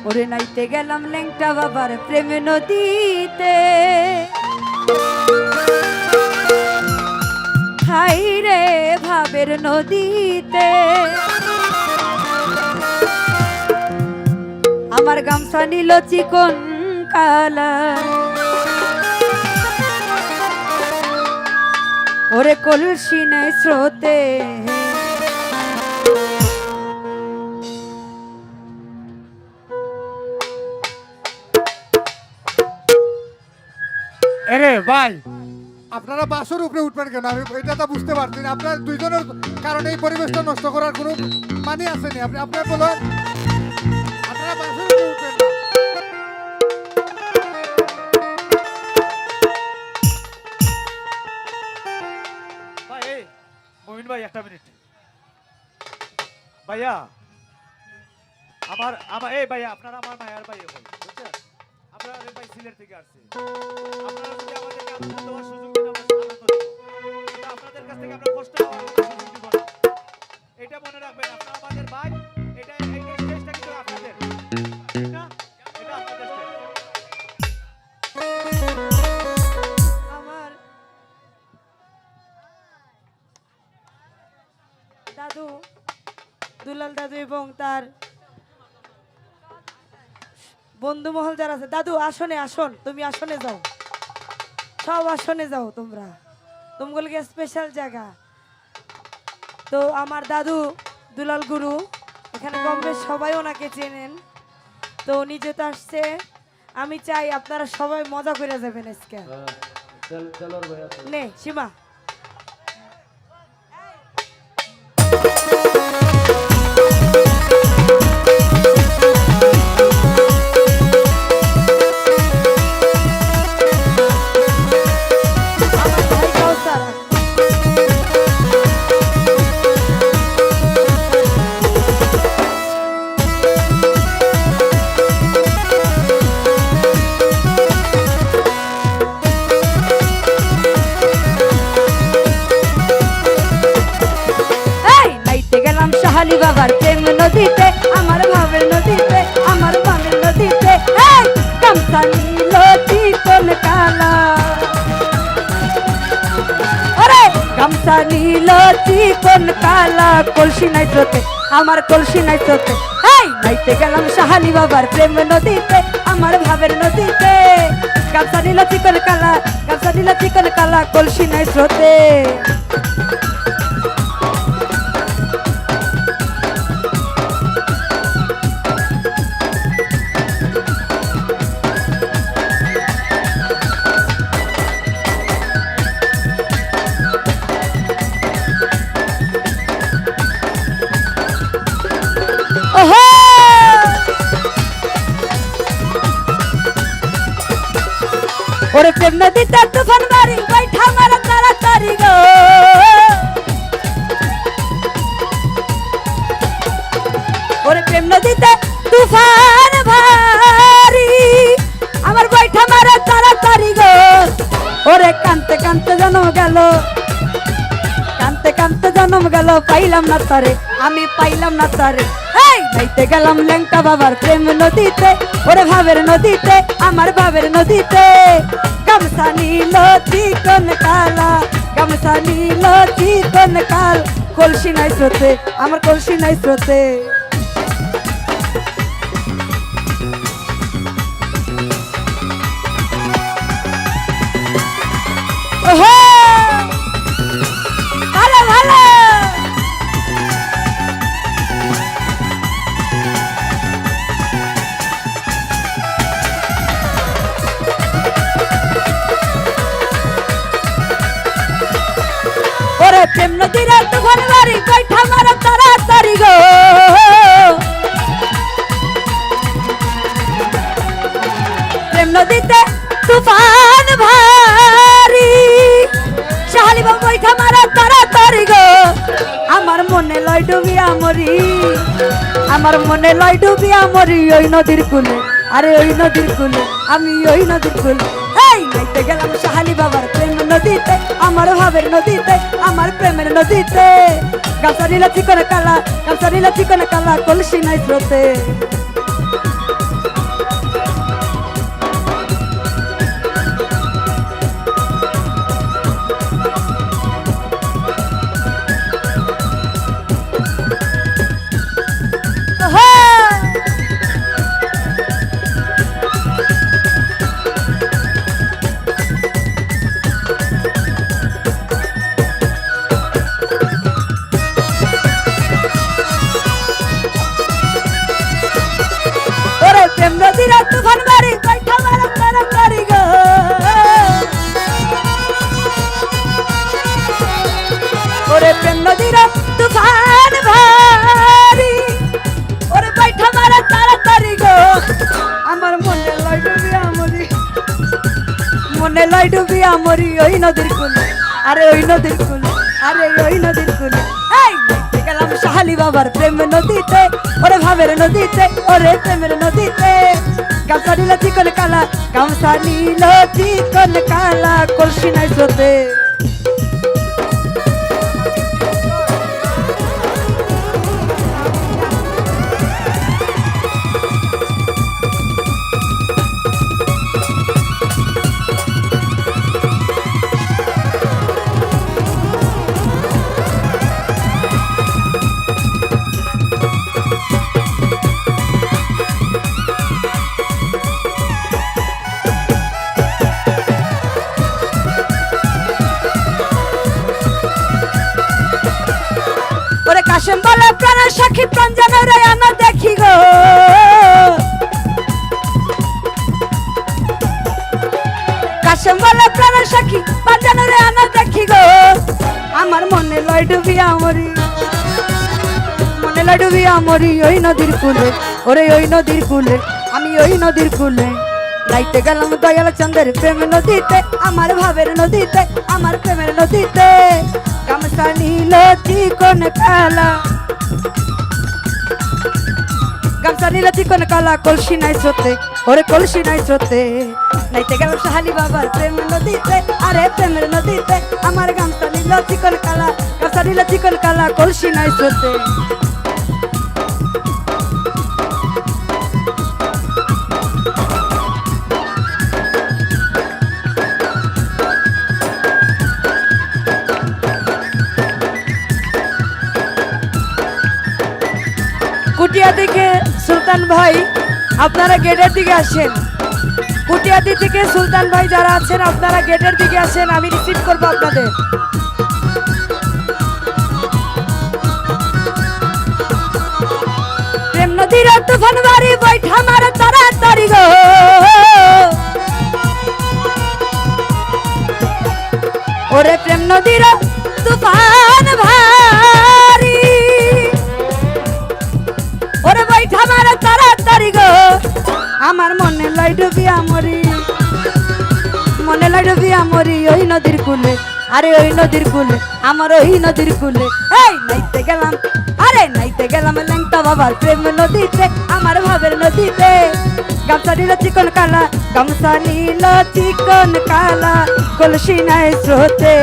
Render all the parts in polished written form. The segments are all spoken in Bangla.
ওরে নাইতে গেলাম ল্যাংটা বাবার প্রেম নদীতে, হাই রে ভাবের নদীতে। আমার গামছা নিল চিকন কালা, ওরে কলসি নাই স্রোতে। আরে ভাই, আপনারা বাসের উপরে উঠবেন কেন? আমি এটা তো বুঝতে পারছি না। আপনার দুইজনের কারণে এই পরিবেশটা নষ্ট করার কোনো মানে আসেনি। আপনি আপনার বলুন, আপনারা বাসের উপরে উঠবেন না। ভাই এই মমিন ভাই একটা মিনিট। ভাইয়া আমার আমার এই ভাইয়া আপনারা আমার মায়ের ভাই ভাই, বুঝছেন? আপনারা এই ভাই সিলেট থেকে আসছে। আপনারা যদি আমাদেরকে আনন্দ দেওয়ার সুযোগ দেন আমরা আনন্দ দেব। কিন্তু আপনাদের কাছ থেকে আমরা কষ্ট পাওয়ার কোনো সুযোগ দিব না। এটা মনে রাখবেন, আপনারা আমাদের ভাই। এটা এই স্টেজটা কিন্তু আপনাদের, ঠিক না? এটা আপনাদের স্টেজ। আমার দাদু, দুলাল দাদু এবং তার বন্ধু মহল যারা আছে, দাদু আসনে আসন, তুমি আসনে যাও, সব আসনে যাও তোমরা, তোমাগুলোকে স্পেশাল জায়গা। তো আমার দাদু দুলাল গুরু, এখানে কম বেশ সবাই ওনাকে চেনেন। তো উনি যেতে আসছে, আমি চাই আপনারা সবাই মজা করে যাবেন আজকে। নে সীমা, আমার ভাই কাউসার। শাহালি বাবার প্রেম নদীতে, আমার ভাবের নদীতে, আমার ভাবের নদীতে। গামছা নিল চিকন কালা, আরে গামছা নিল চিকন কালা, কলসি নাই স্রোতে, আমার কলসি নাই স্রোতে। নাইতে গেলাম শাহালি বাবার প্রেম নদীতে, আমার ভাবের নদীতে। গামছা নিল চিকন কালা, গামছা নিল চিকন কালা, কলসি নাই স্রোতে। ওরে প্রেম নদীতে তুফান মারি বৈঠা মারা তাড়াতাড়ি গো, ওরে প্রেম নদীতে তুফান ভারি, আমার বৈঠা মারা তাড়াতাড়ি গো। ওরে কানতে কানতে জন্ম গেল, কানতে কানতে জন্ম গেল, পাইলাম না তারে, আমি পাইলাম না তারে। নাইতে গেলাম ল্যাংটা বাবার প্রেম নদীতে, ওরে ভাবের নদীতে, আমার ভাবের নদীতে। গামছা নিল চিকন কালা, গামছা নিল চিকন কাল, কলসি নাই স্রোতে, আমার কলসি নাই স্রোতে। ভালো ভালো ওরে প্রেম নদীর তুফান বাড়ি বৈঠা মারা তাড়াতাড়ি গো, প্রেম নদীতে তুফান ভারী, শাহালি বাবা বৈঠা মারা তাড়াতাড়ি গো। আমার মনে লয় ডুবিয়া মরি, আমার মনে লয় ডুবিয়া মরি ওই নদীর কুলে, আরে ওই নদীর কুলে, আমি ওই নদীর কুলে। নাইতে গেলাম শাহালি বাবার প্রেম নদীতে, আমার ভাবের নদীতে, আমার প্রেমের নদীতে। গামছা নিল চিকন কালা, গামছা নিল চিকন কালা, কলসি নাই স্রোতে। নদীরা তুফান বাড়ি বৈঠা মারা তারা তারি গো ওরে প্রেম নদীরা তুফান ভারী ওরে বৈঠা মারা তারা তারি গো আমার মনে লয় ডুবিয়া মরি মনে লয় ডুবিয়া মরি ওই নদীর কুলে আরে ওই নদীর কুলে আরে ওই নদীর কুলে এই দেখতে গেলাম শাহালি বাবার প্রেম নদীতে ওরে ভাবের নদীতে ওরে প্রেমের নদীতে গামছা নিল চিকন কালা গামছা নিল চিকন কালা কলসি নাই স্রোতে ওরে কাশেম বলে প্রাণের সাক্ষী প্রাণ জানো রে আমার দেখি গো কাশেম বলে প্রাণের সাক্ষী প্রাণ জানো রে আমার দেখি গো আমার মনে লয় ডুবিয়া মরি মনে লয় ডুবিয়া মরি ওই নদীর কুলে ওরে ওই নদীর কুলে আমি ওই নদীর কুলে লাইতে গেলাম দয়াল চন্দ্রের প্রেম নদীতে আমার ভাবের নদীতে আমার প্রেমের নদীতে গামছা নীল চিকন কালা গামছা নীল চিকন কালা কলসি নাই স্রোতে ওরে কলসি নাই স্রোতে নাইতে গেলাম শাহালি বাবার প্রেম নদীতে আরে প্রেমের নদীতে আমার গামছা নীল চিকন কালা গামছা নীল চিকন কালা কলসি নাই স্রোতে কুটিয়া থেকে সুলতান ভাই আপনারা গেটের দিকে আসেন কুটিয়াদি থেকে সুলতান ভাই যারা আছেন আপনারা গেটের দিকে আসেন আমি রিসিভ করবো আপনাদের প্রেম নদীর তুফান বাড়ি বৈঠা মারা তারা তারি গো ওরে প্রেম নদীর তুফান ভারী ওরে বৈঠা মারা তারা তারি গো আমার মনে লয় ডুবিয়া মরি মনে লয় ডুবিয়া মরি ওই নদীর কুলে আরে ওই নদীর কুলে আমার ওই নদীর কুলে এই নাইতে গেলাম আরে নাইতে গেলাম ল্যাংটা বাবার প্রেম নদীতে আমার ভাবের নদীতে গামছা নীল চিকন কালা গামছা নীল চিকন কালা কলসি নাই স্রোতে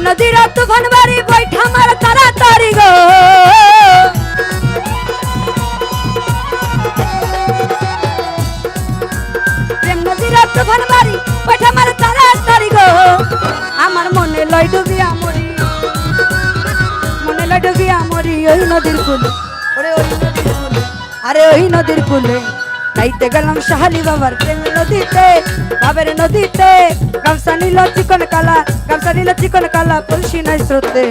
নদীর তুফান বাড়ি বৈঠা মার তারা তারি গো প্রেম নদীর তুফান বাড়ি বৈঠা মার তারা তারি গো আমার মনে লয় ডুবিয়া মরি মনে লয় ডুবিয়া মরি ওই নদীর কুলে ওরে ওই নদীর কুলে আরে ওই নদীর কুলে নাইতে গেলাম শাহালি বাবার প্রেম নদীতে ভাবের নদীতে গামছা নীল চিকন কালা গামছা নীল চিকন কালা কলসি নাই স্রোতে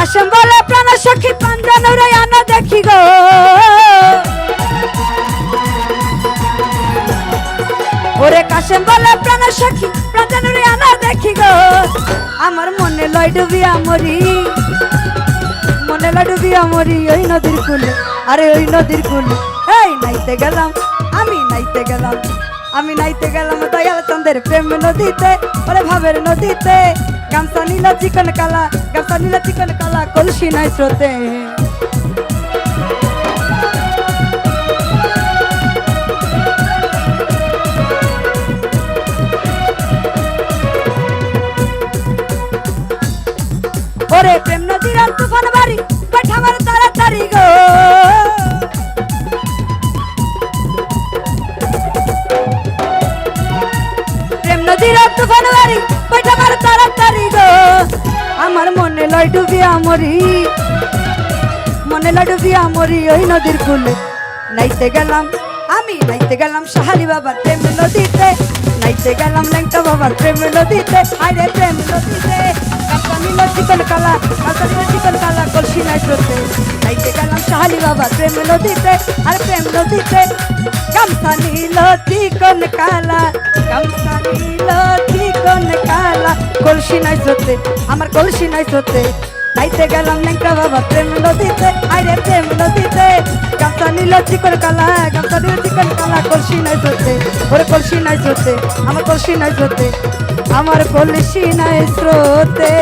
কাশেম বলে প্রাণ সখী পাঞ্জানুরে আনা দেখি গো ওরে কাশেম বলে প্রাণ সখী পাঞ্জানুরে আনা দেখি গো আমার মনে লয় ডুবিয়া মরি মনে লয় ডুবিয়া মরি ওই নদীর কুলে আরে ওই নদীর কুলে এই নাইতে গেলাম আমি নাইতে গেলাম আমি নাইতে গেলাম দয়াল চন্দ্রের প্রেম নদীতে ওরে ভাবের নদীতে গামছা নীল চিকন কালা গামছা নীল চিকন কালা কলসি নাই স্রোতে ওরে প্রেম নদীর তুফান বাড়ি পাঠা আমার তাড়াতাড়ি গো প্রেম নদীর তুফান বাড়ি পাঠা আমার তাড়াতাড়ি গো আমার মনে লয় ডুবিয়া মরি মনে লয় ডুবিয়া মরি ওই নদীর কুলে নাইতে গেলাম আমি নাইতে গেলাম সাহালি বাবার প্রেম নদীতে নাইতে গেলাম ল্যাংটা বাবার প্রেম নদীতে আরে প্রেম নদীতে কাঁচা নীল চিকন কালা কাঁচা নীল চিকন কালা কলসি নাই স্রোতে নাইতে গেলাম সাহালি বাবার প্রেম নদীতে আর প্রেম নদীতে গামছা নীল চিকন কালা গামছা নীল চিকন কালা কলসি নাই স্রোতে আমার কলসি নাই স্রোতে নাইতে গেলাম ল্যাংটা বাবা প্রেম নদীতে আরে প্রেম নদীতে গামছা নীল চিকন কালা গামছা নীল চিকন কালা কলসি নাই স্রোতে ওরে কলসি নাই স্রোতে আমার কলসি নাই স্রোতে আমার কলসি নাই স্রোতে